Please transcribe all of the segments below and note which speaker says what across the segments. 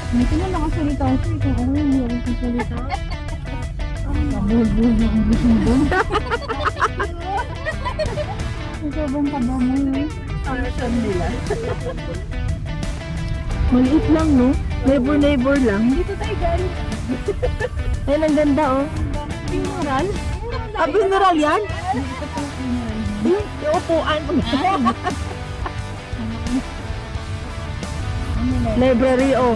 Speaker 1: Hindi na nakasalita siya. Ikaw ako hindi ako sasalita. Kabulbul na ang gusto mo doon. Sobrang taba mo yun.
Speaker 2: Saan nila?
Speaker 3: Maliit lang, no? Neighbor lang.
Speaker 1: Dito tayo galing.
Speaker 3: Ayun, ang ganda, oh.
Speaker 1: Pinural?
Speaker 3: Ah, mineral yan?
Speaker 1: Dito po pinural.
Speaker 3: Yung upuan. Library, oh.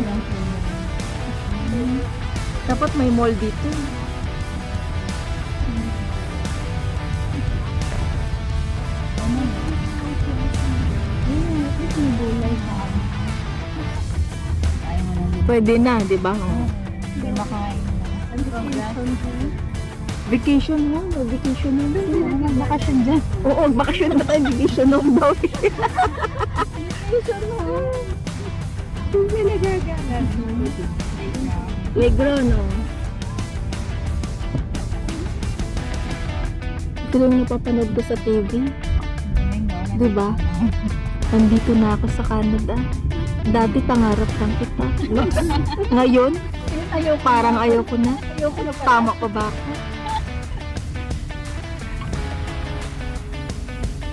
Speaker 3: Dapat may mall dito. Pwede na, di ba? Oh.
Speaker 1: Hindi makain na.
Speaker 3: Vacation mo, vacation mo.
Speaker 1: Magbakasyon dyan.
Speaker 3: Oo, bakasyon na tayo, vacation na daw.
Speaker 1: Hindi nagagalan.
Speaker 3: Legro, no? Ito lang yung napapanood ko sa TV. Di ba? Nandito na ako sa Canada. Dati pangarap lang kita. Ngayon, parang ayaw ko na. Tama pa ba ako?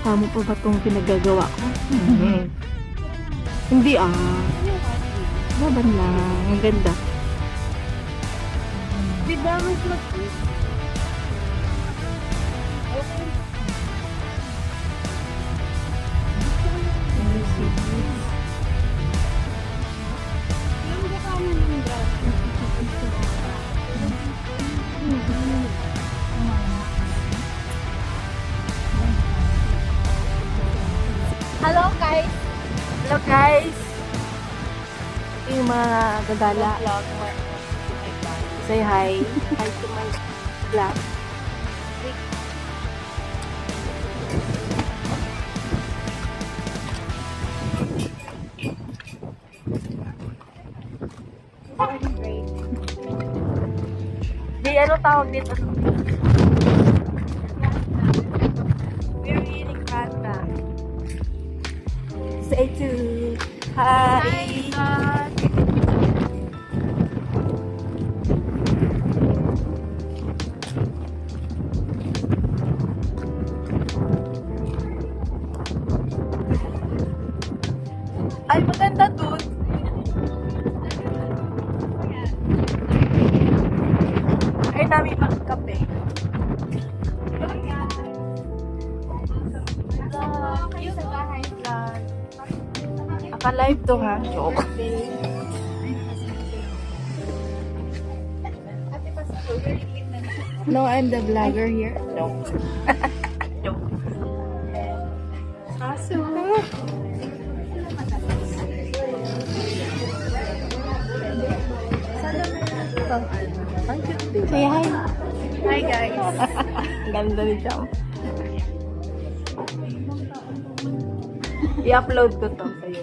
Speaker 3: Tama pa ba itong pinagagawa ko? Hindi Laban lang. Ang ganda.
Speaker 1: Di ba mas Hello guys!
Speaker 3: Hello guys! Ito yung mga gagala. Say hi. Hi to my vlog. Di, ano tawag dito? We're eating panda. Say to hi. Ay, maganda dun. Ay, namin magkape.
Speaker 1: kayo sa bahay vlog.
Speaker 3: Naka-live to, ha? Joke. No, I'm the vlogger here. No. No.
Speaker 1: Aso.
Speaker 3: Ang cute, di ba?
Speaker 1: Say hi.
Speaker 2: Hi guys!
Speaker 3: Ang ganda ni Jam. I-upload ko to sa iyo.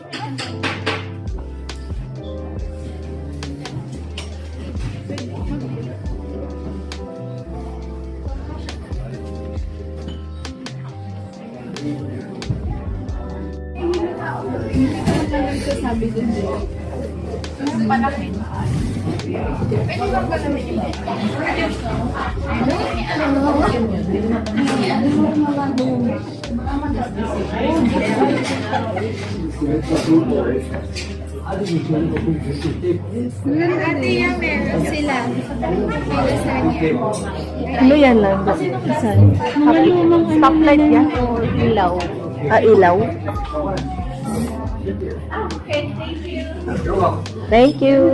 Speaker 1: Sabi din dito. Palaki. Pwede ba ba namin yung ate yan, meron sila.
Speaker 3: Ano yan lang? Saan? Stoplight yan? O ilaw? Ah, ilaw? Thank you.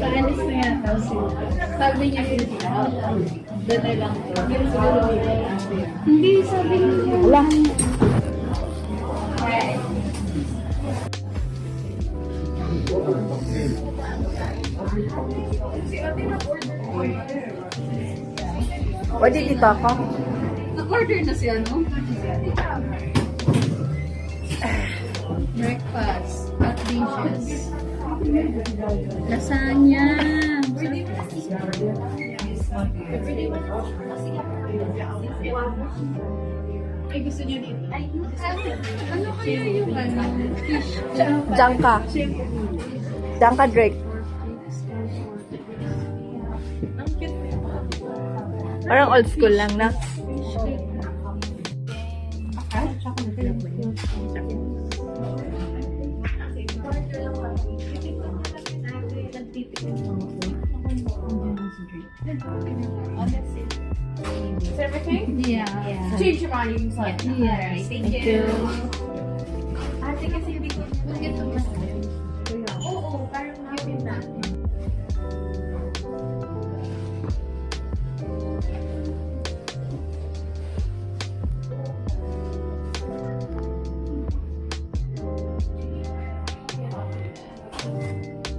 Speaker 1: Paalis na yata sila. Sabi niya doon na lang. Hindi, sabi niya.
Speaker 3: Wala. Pwede dito ako?
Speaker 1: Nag-order na siya, no? Breakfast at dishes. Lasagna. Ay, gusto niyo dito? Ano kaya yung fish?
Speaker 3: Diyan ka. Diyan ka, Drake. Parang old school lang na.
Speaker 1: Is everything?
Speaker 2: Yeah.
Speaker 1: Change your mind, you can sign.
Speaker 2: Yeah.
Speaker 1: Thank you. Ate, kasi hindi ko get to Oo, parang nakapin na.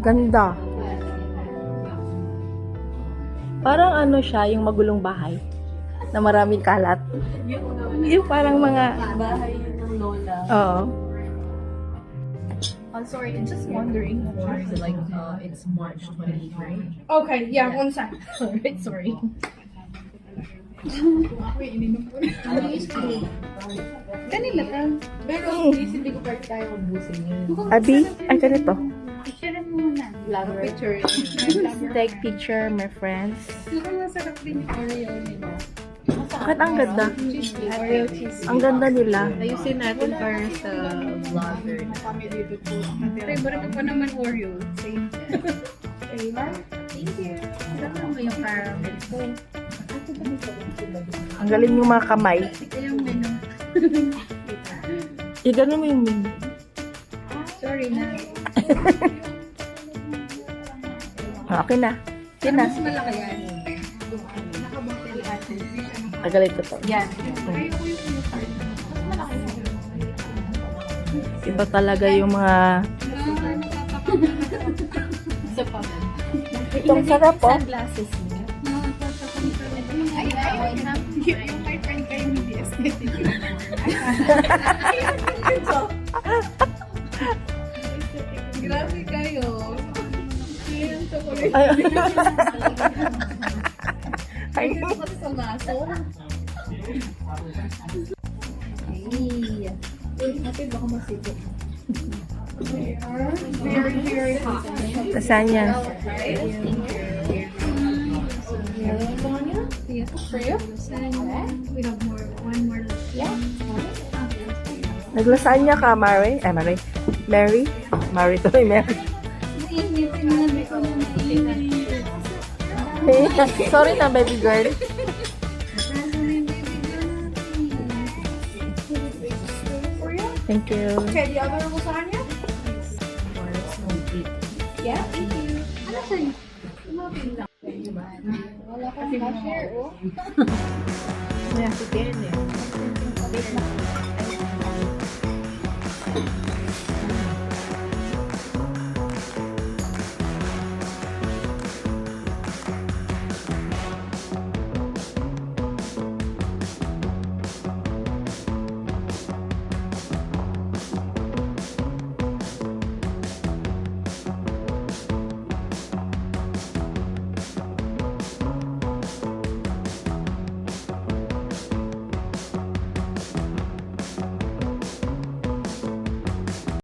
Speaker 3: Ganda. Parang ano siya, yung magulong bahay na maraming kalat. Yung parang mga...
Speaker 1: Bahay ng lola.
Speaker 3: Oo.
Speaker 1: Sorry, I'm just wondering. Like, it's March 28th, right?
Speaker 2: Okay, yeah, one second. Alright, sorry. Kanina ka.
Speaker 1: Pero, please, hindi ko pa tayo ubusin yun.
Speaker 3: Abi, ay ganito.
Speaker 2: Picture muna.
Speaker 1: Vlogger.
Speaker 2: Picture.
Speaker 3: Take picture, my friends.
Speaker 2: Mukhang masarap din yung Oreo nila.
Speaker 3: Bakit ang ganda?
Speaker 2: Oreo cheese.
Speaker 3: Ang ganda nila.
Speaker 1: Ayusin natin para sa vlogger.
Speaker 2: Favorite ko pa naman Oreo. Same.
Speaker 1: Thank you. Saan mo yung caramel ko?
Speaker 3: Ang galing yung mga kamay.
Speaker 2: Yung menu.
Speaker 3: Ganun mo yung menu.
Speaker 2: Sorry na.
Speaker 3: Okay na. Yun na.
Speaker 2: Mas malaki yan.
Speaker 3: Tagalit ko to.
Speaker 1: Yan.
Speaker 3: Iba talaga yung mga...
Speaker 1: Isa pa.
Speaker 3: Itong sarap po.
Speaker 1: Sunglasses mo.
Speaker 2: Ay, yung kay friend kayo hindi aesthetic. Grabe kayo. Yung chocolate.
Speaker 3: Ay, ay,
Speaker 2: Pati sa baso. Ay. Ate, baka masipot. Very, very hot.
Speaker 3: saan yan?
Speaker 2: Yeah. For you? We have one more. Yeah.
Speaker 3: Naglasanya ka, Mary? Mary? Mary? Mary to, Mary. Sorry na, baby girl. Thank you.
Speaker 2: Okay, the other lasagna? Yeah, thank you. Ano sa'yo? Wala kang cashier, oh.
Speaker 1: Yan, si Ken eh.